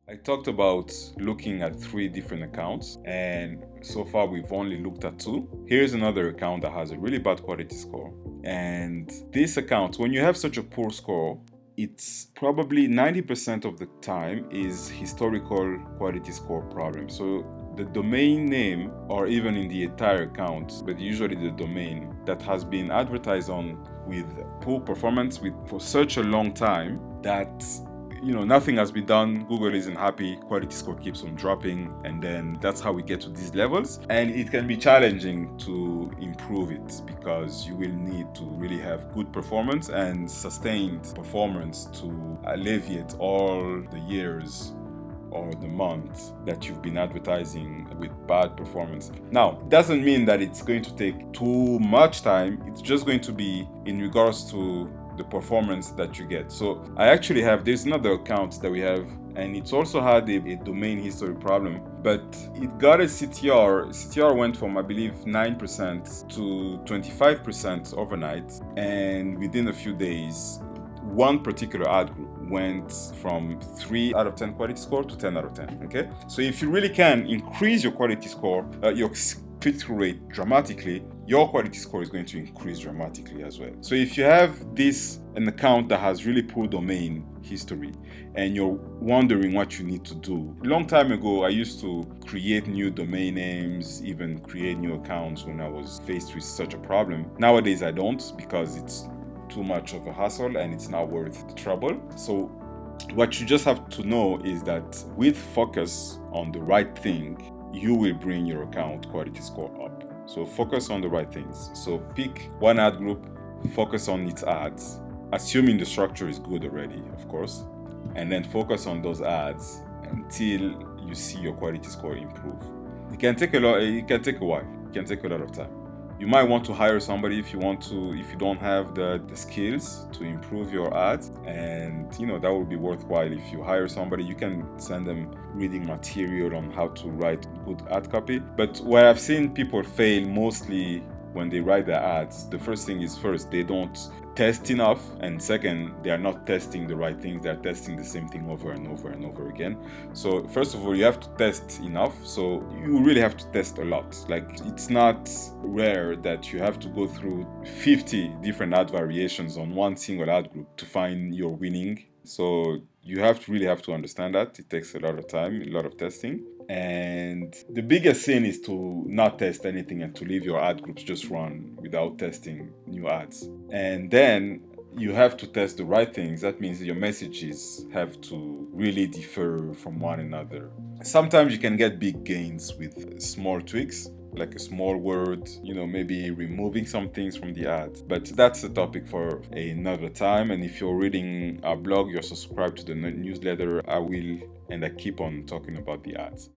I talked about looking at 3 different accounts, and so far we've only looked at 2. Here's another account that has a really bad quality score. And this account, when you have such a poor score, it's probably 90% of the time is historical quality score problem. So the domain name, or even in the entire account, but usually the domain that has been advertised on with poor performance for such a long time that nothing has been done. Google isn't happy, quality score keeps on dropping, and then that's how we get to these levels. And it can be challenging to improve it because you will need to really have good performance and sustained performance to alleviate all the years or the month that you've been advertising with bad performance. Now, it doesn't mean that it's going to take too much time. It's just going to be in regards to the performance that you get. So there's another account that we have, and it's also had a domain history problem, but it got a CTR. CTR went from, I believe, 9% to 25% overnight, and within a few days, one particular ad group went from 3 out of 10 quality score to 10 out of 10. Okay, so if you really can increase your quality score, your click-through rate dramatically, your quality score is going to increase dramatically as well. So if you have an account that has really poor domain history and you're wondering what you need to do, a long time ago I used to create new domain names, even create new accounts when I was faced with such a problem. Nowadays I don't, because it's too much of a hassle and it's not worth the trouble. So what you just have to know is that with focus on the right thing, you will bring your account quality score up. So focus on the right things. So pick one ad group, focus on its ads, assuming the structure is good already, of course, and then focus on those ads until you see your quality score improve. It can take a while. It can take a lot of time. You might want to hire somebody if you don't have the skills to improve your ads, and that would be worthwhile. If you hire somebody, you can send them reading material on how to write good ad copy. But where I've seen people fail mostly when they write their ads, the first thing is, first, they don't test enough, and second, they are not testing the right things. They're testing the same thing over and over and over again. So first of all, you have to test enough. So you really have to test a lot. Like, it's not rare that you have to go through 50 different ad variations on one single ad group to find your winning. So you really have to understand that it takes a lot of time, a lot of testing. And the biggest sin is to not test anything and to leave your ad groups just run without testing new ads. And then you have to test the right things. That means your messages have to really differ from one another. Sometimes you can get big gains with small tweaks, like a small word, maybe removing some things from the ad. But that's a topic for another time. And if you're reading our blog, you're subscribed to the newsletter, I keep on talking about the ads.